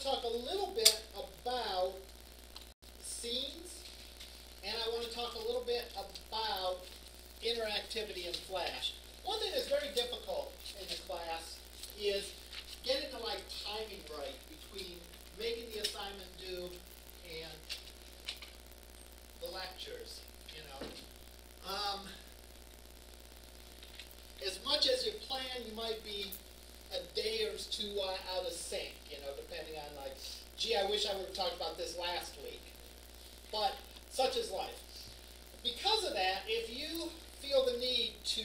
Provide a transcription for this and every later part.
to talk a little bit about scenes, and I want to talk a little bit about interactivity in Flash. One thing that's very difficult in the class is getting the timing right between making the assignment due and the lectures, As much as you plan, you might be a day or two out of sync, depending on gee, I wish I would have talked about this last week. But such is life. Because of that, if you feel the need to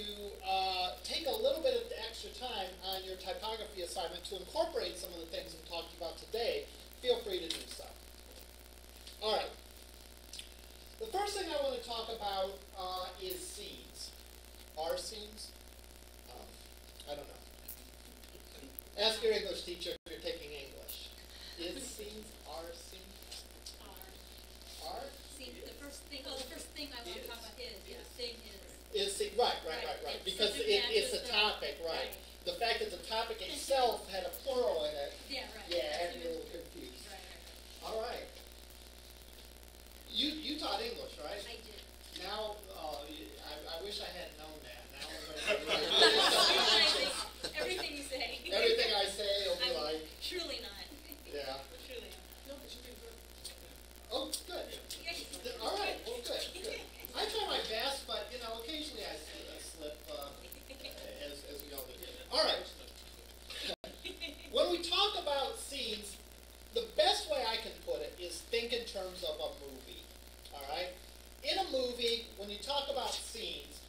take a little bit of extra time on your typography assignment to incorporate some of the things we talked about today, feel free to do so. All right. The first thing I want to talk about is scenes. Are scenes? I don't know. Ask your English teacher if you're taking English. Is scenes, are scenes? Are? See, the first thing I want to talk about is, thing is. Is scene, right. Because it's a topic, right. The fact that the topic itself had a plural in it, yeah, right. Yeah, had me a little confused. Right. All right. You taught English, right? I did. Now, I wish I had known that. Now Everything you say. Everything I say will be like. Truly not. Yeah. Truly not. No, but you did good. Oh, good. All right. Well, good. I try my best, but occasionally I slip, as we all do. All right. When we talk about scenes, the best way I can put it is think in terms of a movie. All right. In a movie, when you talk about scenes,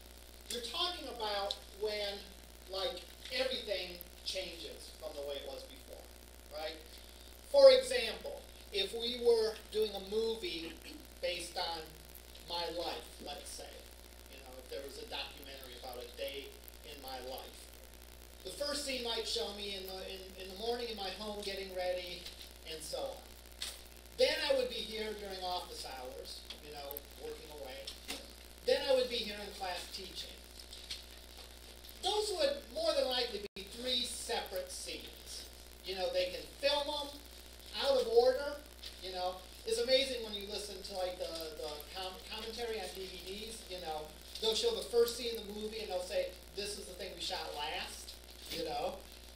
you're talking about when, everything changes from the way it was before, right? For example, if we were doing a movie based on my life, let's say, if there was a documentary about a day in my life, the first scene might show me in the morning in my home getting ready, and so on. Then I would be here during office hours, working away. Then I would be here in class teaching. Those would more than likely be three separate scenes. They can film them out of order. It's amazing when you listen to the commentary on DVDs. They'll show the first scene in the movie and they'll say, "This is the thing we shot last."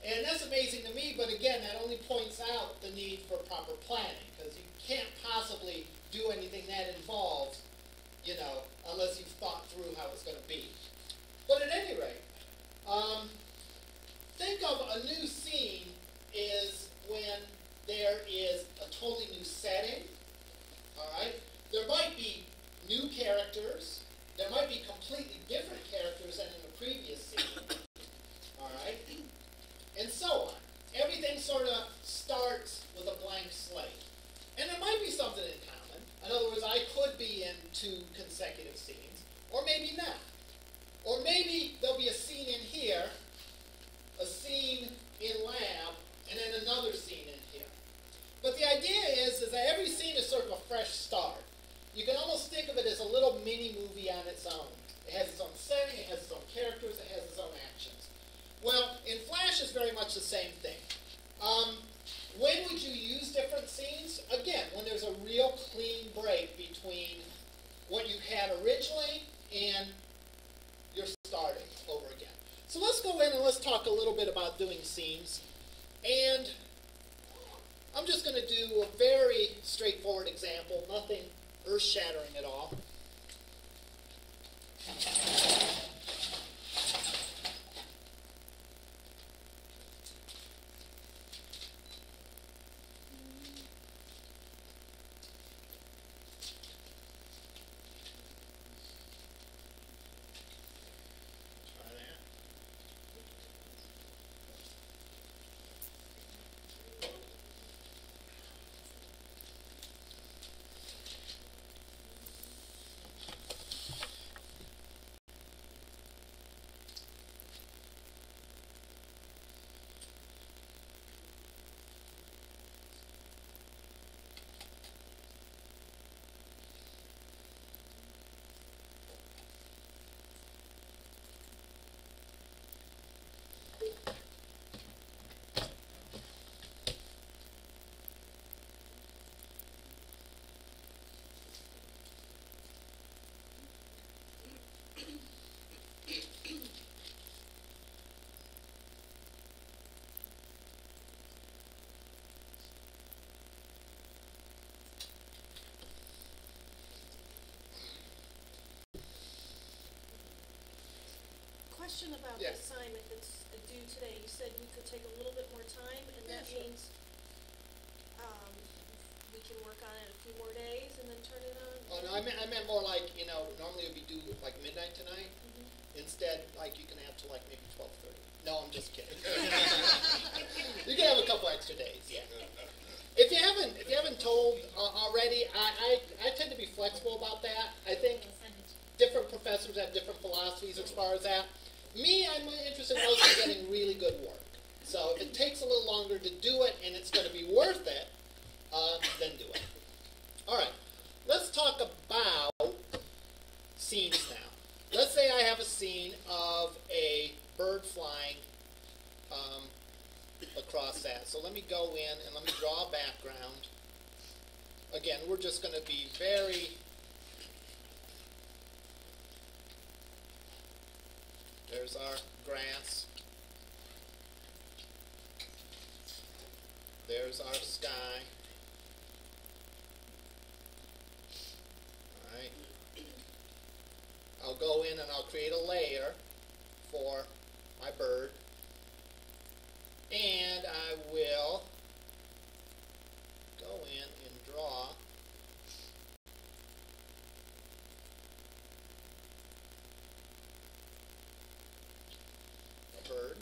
And that's amazing to me. But again, that only points out the need for proper planning, because you can't possibly do anything that involved, unless you've thought through how it's going to be. But at any rate, think of a new scene is when there is a totally new setting. All right? There might be new characters. There might be completely different characters than in the previous scene. All right? And so on. Everything sort of starts with a blank slate. And there might be something in common. In other words, I could be in two consecutive scenes, or maybe not. Or maybe there'll be a scene in here, a scene in lab, and then another scene in here. But the idea is that every scene is sort of a fresh start. You can almost think of it as a little mini movie on its own. It has its own setting, it has its own characters, it has its own actions. Well, in Flash, it's very much the same thing. When would you use different scenes? Again, when there's a real clean break between what you had originally and you're starting over again. So let's go in and let's talk a little bit about doing scenes. And I'm just going to do a very straightforward example, nothing earth-shattering at all. question about the Yeah. assignment that's due today. You said we could take a little bit more time, and Yeah, that sure. means we can work on it a few more days and then turn it on? Oh, no, I meant more like, normally it would be due like midnight tonight. Instead, like, you can have till like maybe 12:30. No, I'm just kidding. You can have a couple extra days, yeah. If you haven't told already, I tend to be flexible about that. I think different professors have different philosophies as far as that. Me, I'm interested mostly in getting really good work. So if it takes a little longer to do it and it's going to be worth it, then do it. All right, let's talk about scenes now. Let's say I have a scene of a bird flying across that. So let me go in and let me draw a background. Again, we're just going to be very there's our grass. There's our sky. All right. I'll go in and I'll create a layer for my bird. And I will go in and draw a bird.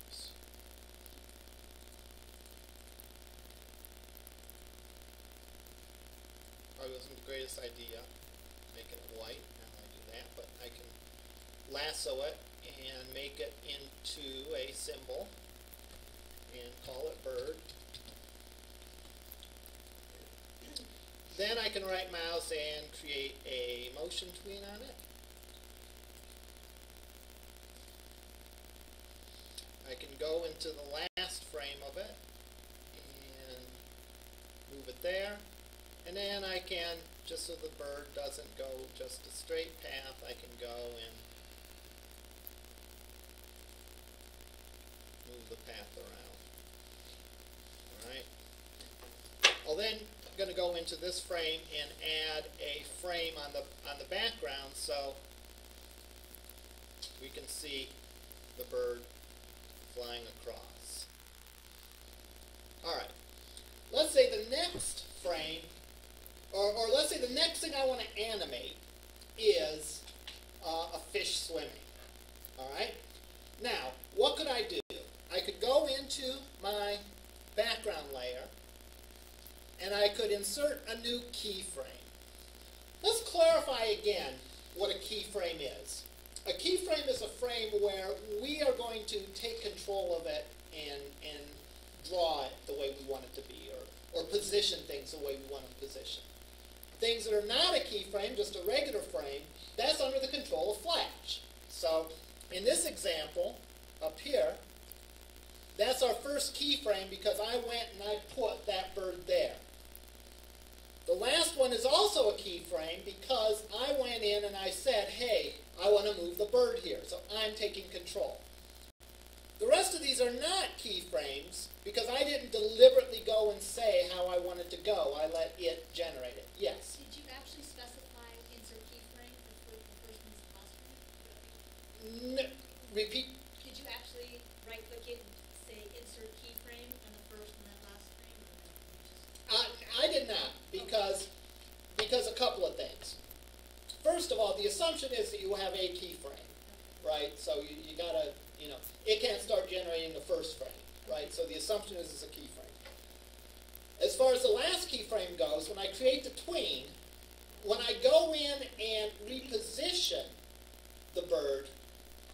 Oops. Probably wasn't the greatest idea, making it white. How I do that, but I can lasso it and make it into a symbol and call it bird. Then I can right mouse and create a motion tween on it. I can go into the last frame of it and move it there. And then I can, just so the bird doesn't go just a straight path, I can go and move the path around. Alright. I'll then going to go into this frame and add a frame on the background so we can see the bird flying across. Alright. Let's say the next frame, or let's say the next thing I want to animate is a fish swimming. Alright? Now, what could I do? I could go into my background layer and I could insert a new keyframe. Let's clarify again what a keyframe is. A keyframe is a frame where we are going to take control of it and draw it the way we want it to be, or position things the way we want them positioned. Things that are not a keyframe, just a regular frame, that's under the control of Flash. So in this example up here, that's our first keyframe because I went and I put that bird there. The last one is also a keyframe because I went in and I said, hey, I want to move the bird here. So I'm taking control. The rest of these are not keyframes because I didn't deliberately go and say how I wanted to go. I let it generate it. Yes? Did you actually specify insert keyframe for the first and the last frame? No, repeat. Could you actually right-click it and say insert keyframe on the first and the last frame? Or just... I did not because a couple of things. First of all, the assumption is that you have a keyframe, right? So you gotta, it can't start generating the first frame, right? So the assumption is it's a keyframe. As far as the last keyframe goes, when I create the tween, when I go in and reposition the bird,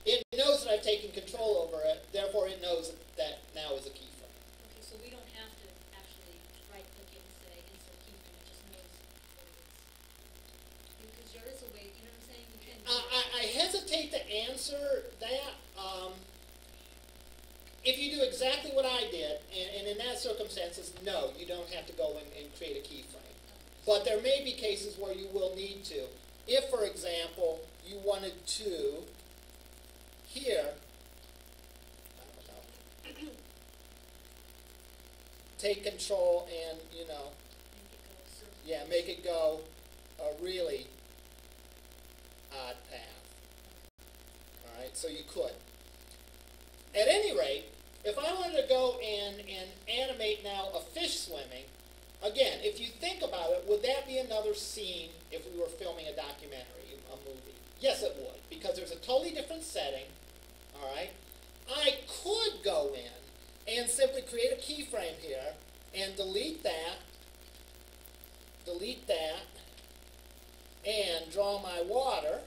it knows that I've taken control over it, therefore it knows that now is a keyframe. Okay, so we don't have to actually right-click it and say insert keyframe, it just knows what it is. Because there is a way, you know what I'm saying? You can I hesitate to answer that. If you do exactly what I did, and in that circumstances, no, you don't have to go and create a keyframe. But there may be cases where you will need to. If, for example, you wanted to, here, I don't know, take control and, make it go a certain yeah, make it go a really odd path. All right, so you could. At any rate, if I wanted to go and animate now a fish swimming, again, if you think about it, would that be another scene if we were filming a documentary, a movie? Yes, it would, because there's a totally different setting, all right? I could go in and simply create a keyframe here and delete that, and draw my water.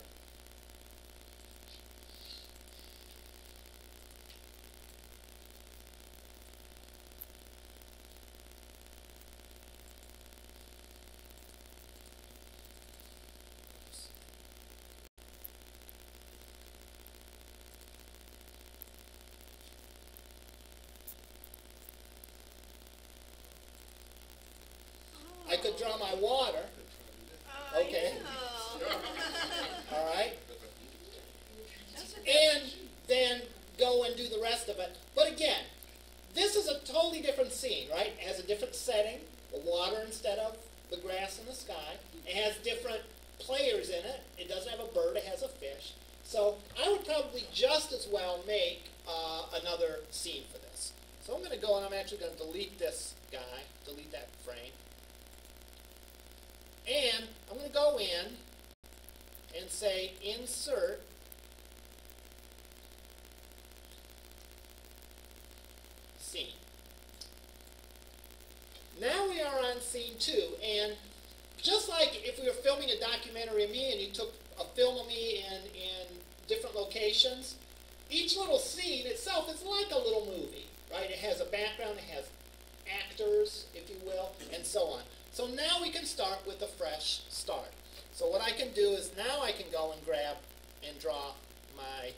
I could draw my water. Okay. All right. And then go and do the rest of it. But again, this is a totally different scene, right? It has a different setting, the water instead of the grass and the sky. It has different players in it. It doesn't have a bird, it has a fish. So I would probably just as well make another scene for this. So I'm going to go and I'm actually going to delete this guy, delete that frame. And I'm going to go in and say insert scene. Now we are on scene 2, and just like if we were filming a documentary of me and you took a film of me in different locations, each little scene itself is like a little movie, right? It has a background, it has actors, if you will, and so on. So now we can start with a fresh start. So what I can do is now I can go and grab and draw my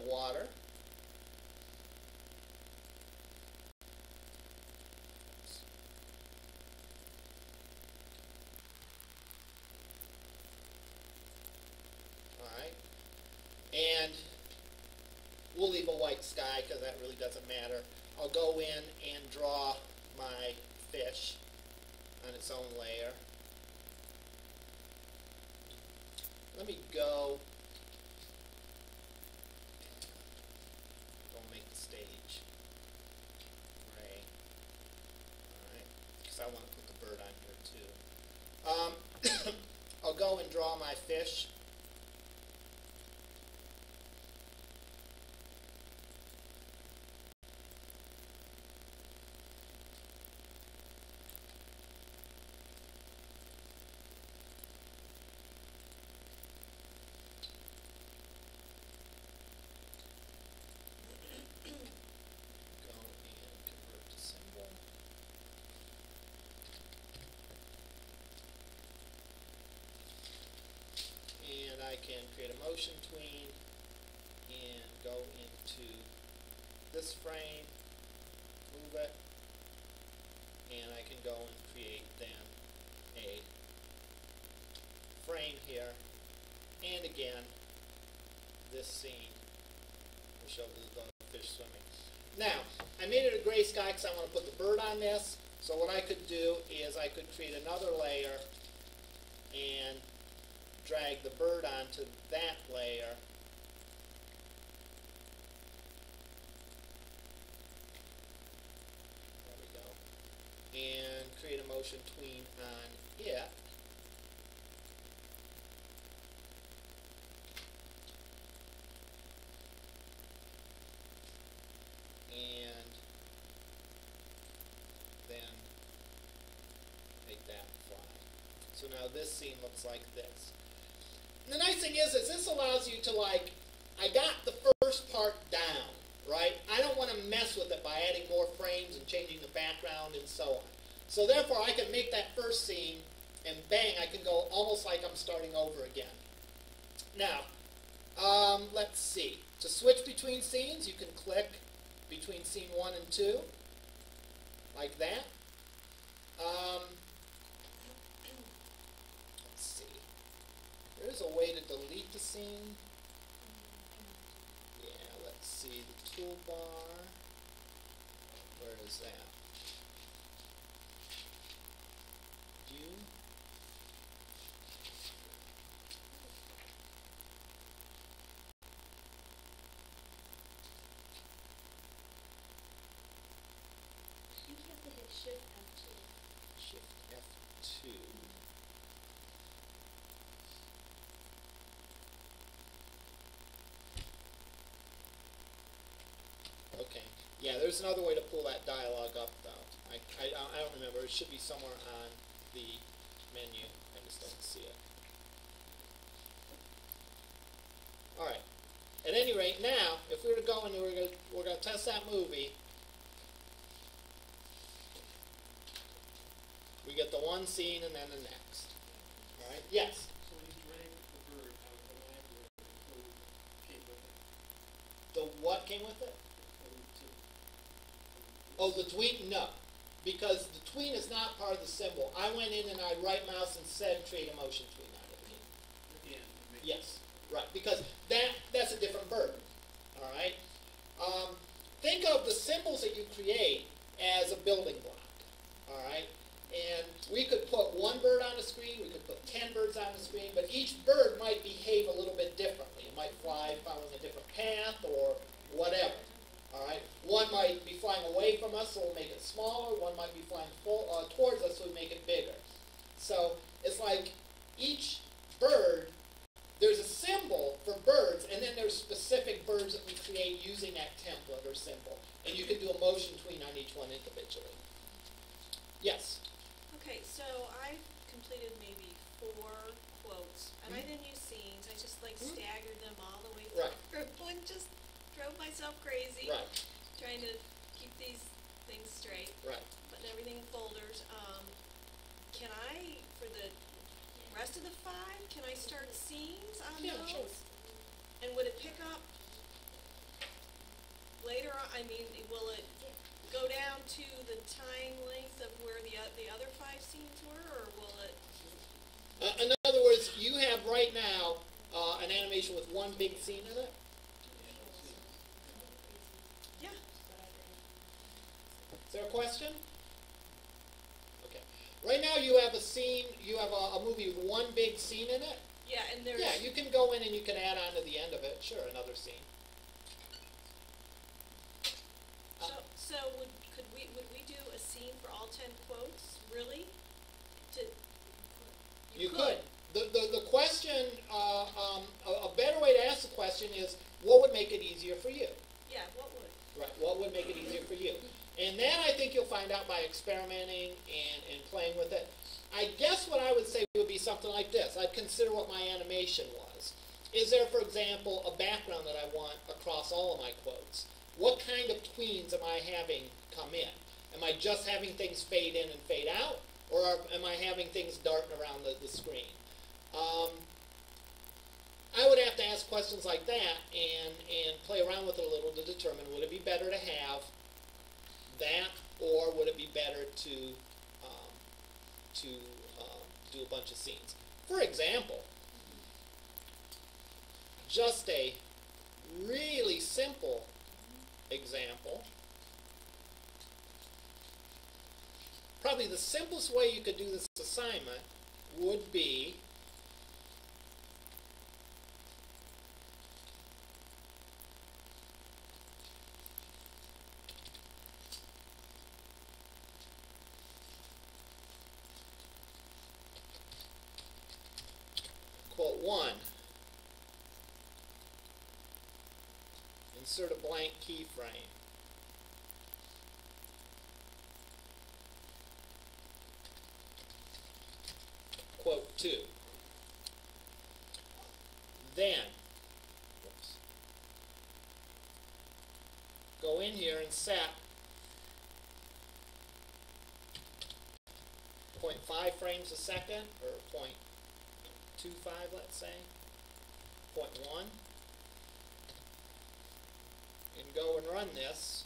water. All right. And we'll leave a white sky because that really doesn't matter. I'll go in and draw my fish on its own layer. Let me go make the stage gray. Alright, because I want to put the bird on here too. I'll go and draw my fish. I can create a motion tween and go into this frame, move it, and I can go and create then a frame here, and again this scene will show the fish swimming. Now, I made it a gray sky because I want to put the bird on this, so what I could do is I could create another layer and drag the bird onto that layer. There we go. And create a motion tween on it. And then make that fly. So now this scene looks like this. The nice thing is this allows you to, like, I got the first part down, right? I don't want to mess with it by adding more frames and changing the background and so on. So therefore, I can make that first scene, and bang, I can go almost like I'm starting over again. Now, let's see. To switch between scenes, you can click between scene 1 and 2, like that. There's a way to delete the scene. Yeah, let's see the toolbar. Where is that? View. You have to hit Shift F2. Shift F2. Okay. Yeah, there's another way to pull that dialog up, though. I don't remember. It should be somewhere on the menu. I just don't see it. All right. At any rate, now, if we were to go and we're going to test that movie, we get the one scene and then the next. All right? Yes? So when he's running the bird, how am I accurate? The code came with it? The what came with it? The code to... Oh, the tween? No. Because the tween is not part of the symbol. I went in and I right mouse and said create a motion tween out of it. At the end. it makes Yes, right. Because that's a different bird. All right? Think of the symbols that you create as a building block. All right? And we could put one bird on the screen, we could put 10 birds on the screen, but each bird might behave a little bit differently. It might fly following a different path or whatever. All right? One might be flying away from us, so we'll make it smaller. One might be flying towards us, so we'll make it bigger. So it's like each bird, there's a symbol for birds, and then there's specific birds that we create using that template or symbol. And you can do a motion tween on each one individually. Yes? Okay, so I completed maybe 4 quotes, and I didn't use scenes, I just like staggered them all the way Right. through, and just drove myself crazy, Right, trying to keep these things straight, right. putting everything in folders. Can I, for the rest of the 5, can I start scenes on Yeah, those? sure. And would it pick up later on, I mean, will it go down to the time length of where the other 5 scenes were, or will it? In other words, you have right now an animation with one big scene in it. Yeah. Is there a question? Okay. Right now you have a scene, you have a movie with one big scene in it. Yeah, and there's. Yeah, you can go in and you can add on to the end of it. Sure, another scene. So would we do a scene for all 10 quotes, really? You could. The question, a better way to ask the question is, what would make it easier for you? Yeah, what would? Right, what would make it easier for you? And that I think you'll find out by experimenting and playing with it. I guess what I would say would be something like this. I'd consider what my animation was. Is there, for example, a background that I want across all of my quotes? What kind of tweens am I having come in? Am I just having things fade in and fade out? Or am I having things darting around the screen? I would have to ask questions like that and play around with it a little to determine, would it be better to have that, or would it be better to do a bunch of scenes? For example, just a really simple example. Probably the simplest way you could do this assignment would be quote 1. Insert a blank keyframe. Quote 2. Then, go in here and set 0.5 frames a second, or 0.25, let's say, 0.1, and go and run this.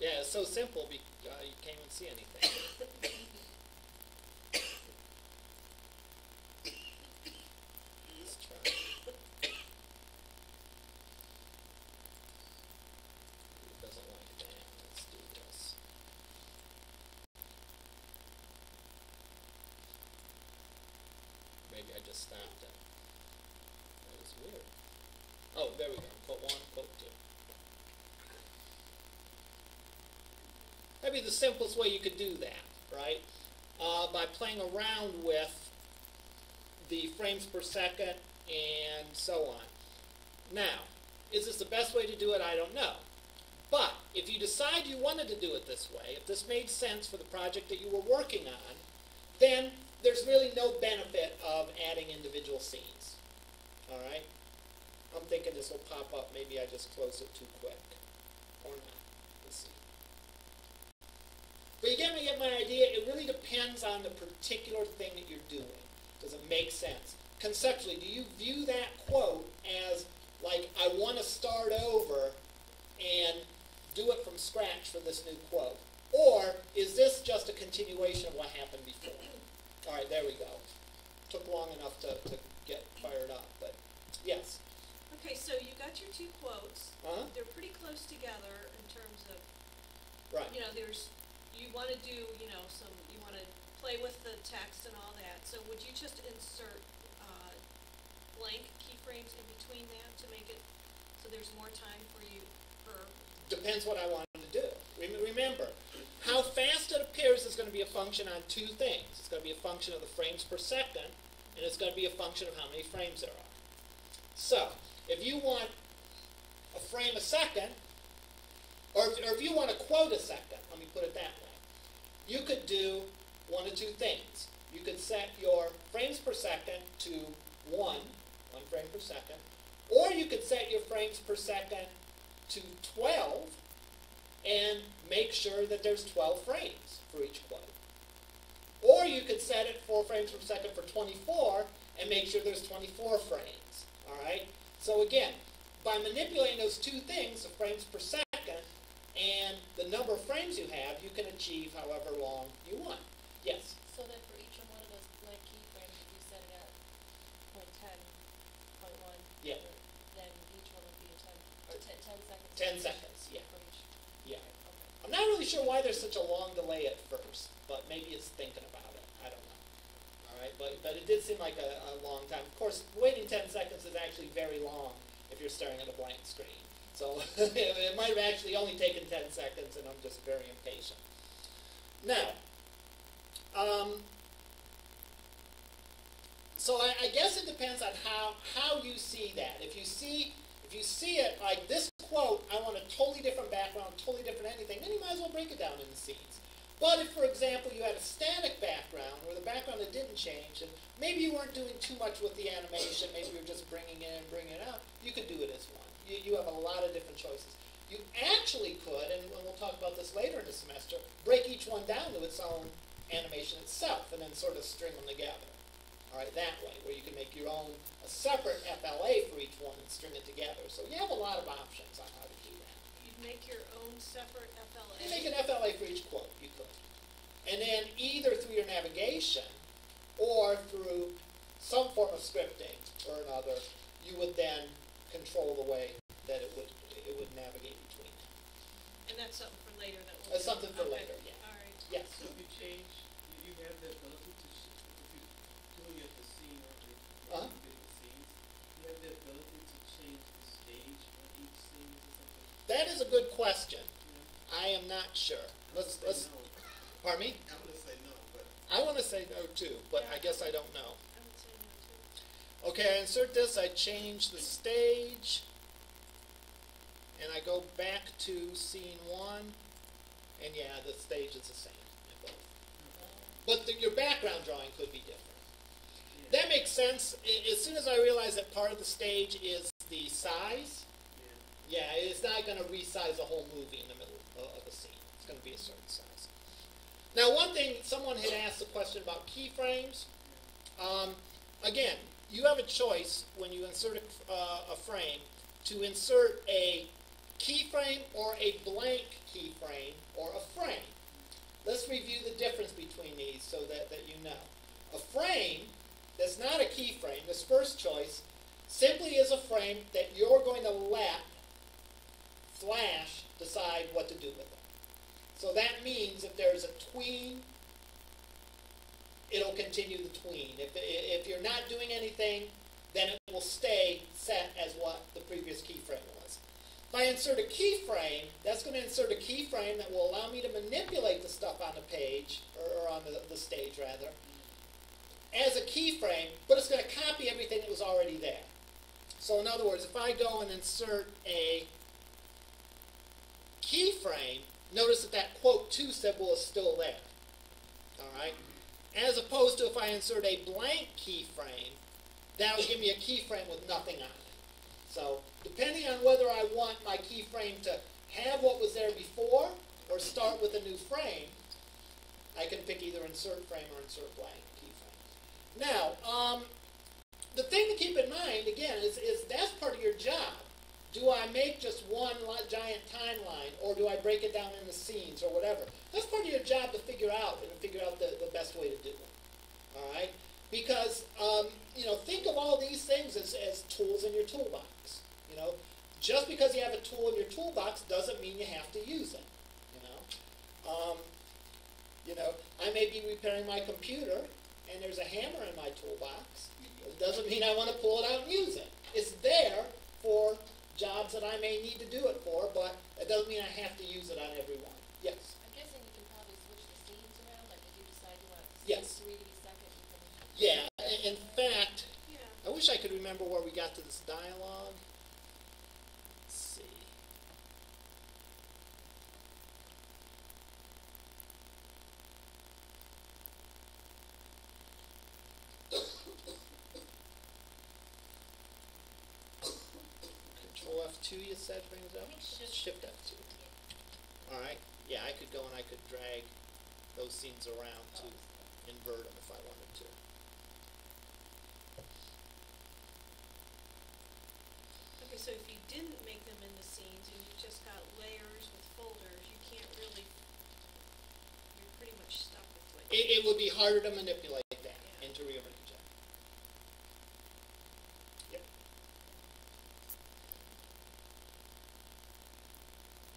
Yeah, it's so simple, you can't even see anything. Let's try. It doesn't like that. Let's do this. Maybe I just stopped it. That was weird. Oh, there we go. Quote 1, quote 2. That'd be the simplest way you could do that, right? By playing around with the frames per second and so on. Now, is this the best way to do it? I don't know. But if you decide you wanted to do it this way, if this made sense for the project that you were working on, then there's really no benefit of adding individual scenes. All right? I'm thinking this will pop up. Maybe I just closed it too quick. Or not. Let's see. But you get my idea. It really depends on the particular thing that you're doing. Does it make sense? Conceptually, do you view that quote as like, I want to start over and do it from scratch for this new quote? Or is this just a continuation of what happened before? All right, there we go. Took long enough to get fired up, but yes. Okay, so you got your two quotes. They're pretty close together in terms of, Right. you know, you want to do, you want to play with the text and all that. So would you just insert blank keyframes in between that to make it so there's more time for you per? Depends what I want to do. Remember, how fast it appears is going to be a function on two things. It's going to be a function of the frames per second, and it's going to be a function of how many frames there are. So, if you want a frame a second, or if you want a quote a second, let me put it that way, you could do one of two things. You could set your frames per second to 1 frame per second, or you could set your frames per second to 12 and make sure that there's 12 frames for each quote. Or you could set it 4 frames per second for 24 and make sure there's 24 frames. All right? So again, by manipulating those two things, the frames per second and the number of frames you have, you can achieve however long you want. Yes? So then for each one of those blank keyframes, if you set it at point 10, point 1, Yeah. then each one would be a 10 seconds. 10 seconds, yeah. For each. Yeah. Okay. I'm not really sure why there's such a long delay at first, but maybe it's thinking about it. I don't know. All right, but it did seem like a long time. Of course, waiting 10 seconds is actually very long if you're staring at a blank screen. So it might have actually only taken 10 seconds, and I'm just very impatient. Now, so I guess it depends on how you see that. If you see it like this quote, I want a totally different background, totally different anything, then you might as well break it down into scenes. But if, for example, you had a static background where the background that didn't change, and maybe you weren't doing too much with the animation, maybe you were just bringing it in and bringing it out, you could do it as one. You have a lot of different choices. You actually could, and we'll talk about this later in the semester, break each one down to its own animation itself and then sort of string them together. All right, that way, where you can make your own, a separate FLA for each one and string it together. So you have a lot of options on how to do that. You'd make your own separate FLA? You make an FLA for each quote, you could. And then either through your navigation or through some form of scripting or another, you would then control the way that it would navigate between them. And that's something for later that we'll That's something for later, yeah. All right. Yes. So if you change, you have the ability to, if you're doing it the scene or Uh-huh. the scenes, you have the ability to change the stage on each scene or something? That is a good question. Yeah. I am not sure. Let's I would say no. pardon me? I would say no, but I want to say no too, but I guess I don't know. I would say no too. Okay, I insert this, I change the stage, and I go back to scene 1, and yeah, the stage is the same in both. But your background drawing could be different. yeah. That makes sense. As soon as I realize that part of the stage is the size, Yeah. yeah, it's not going to resize a whole movie in the middle of a scene. It's going to be a certain size. Now, one thing, someone had asked a question about keyframes. Again, you have a choice when you insert a frame to insert a keyframe or a blank keyframe or a frame. Let's review the difference between these so that you know. A frame that's not a keyframe, this first choice, simply is a frame that you're going to let Flash decide what to do with it. So that means if there's a tween, it'll continue the tween. If you're not doing anything, then it will stay set as what the previous keyframe was. If I insert a keyframe, that's going to insert a keyframe that will allow me to manipulate the stuff on the page, or on the stage rather, as a keyframe, but it's going to copy everything that was already there. So in other words, if I go and insert a keyframe, notice that that quote 2 symbol is still there. All right? As opposed to if I insert a blank keyframe, that will give me a keyframe with nothing on it. So depending on whether I want my keyframe to have what was there before or start with a new frame, I can pick either insert frame or insert blank keyframe. Now, the thing to keep in mind, again, is that's part of your job. Do I make just one giant timeline, or do I break it down into scenes or whatever? That's part of your job to figure out, and figure out the best way to do it. All right? Because, think of all these things as tools in your toolbox. Just because you have a tool in your toolbox doesn't mean you have to use it. I may be repairing my computer, and there's a hammer in my toolbox. It doesn't mean I want to pull it out and use it. It's there for jobs that I may need to do it for, but it doesn't mean I have to use it on every one. Yes? I'm guessing you can probably switch the scenes around, like if you decide you want Yes. scene 3 to be second, you can... Yeah, in fact, Yeah. I wish I could remember where we got to this dialogue. Let's see. Control F2, you said, brings up? Shift F2. All right. Yeah, I could go and I could drag those scenes around to invert them if I wanted to. Okay, so if you didn't make them into scenes and you just got layers with folders, you can't really, you're pretty much stuck with what It would be harder to manipulate that and to rearrange it. Yep.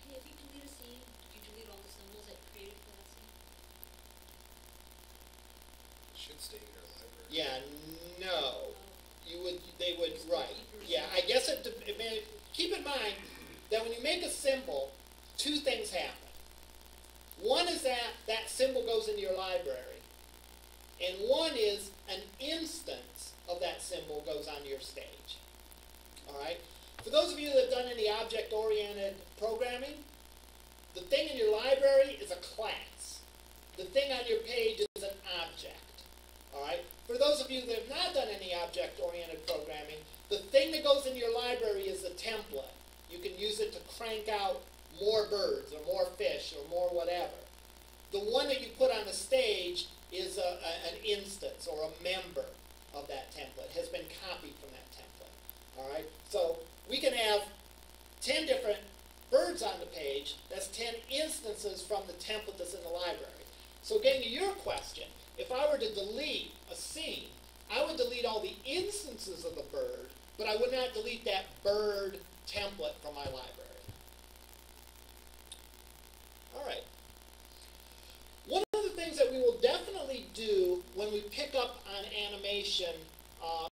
Hey, if you delete a scene, do you delete all the symbols that you created for that scene? It should stay in your library. Yeah, no. They would, right. Yeah, I guess keep in mind that when you make a symbol, 2 things happen. One is that symbol goes into your library, and one is an instance of that symbol goes onto your stage. All right? For those of you that have done any object-oriented programming, the thing in your library is a class. The thing on your page is an object. All right? For those of you that have not done any object-oriented programming, the thing that goes in your library is a template. You can use it to crank out more birds or more fish or more whatever. The one that you put on the stage is an instance or a member of that template, has been copied from that template. All right? So we can have 10 different birds on the page. That's 10 instances from the template that's in the library. So getting to your question, if I were to delete a scene, I would delete all the instances of the bird, but I would not delete that bird template from my library. All right. One of the things that we will definitely do when we pick up on animation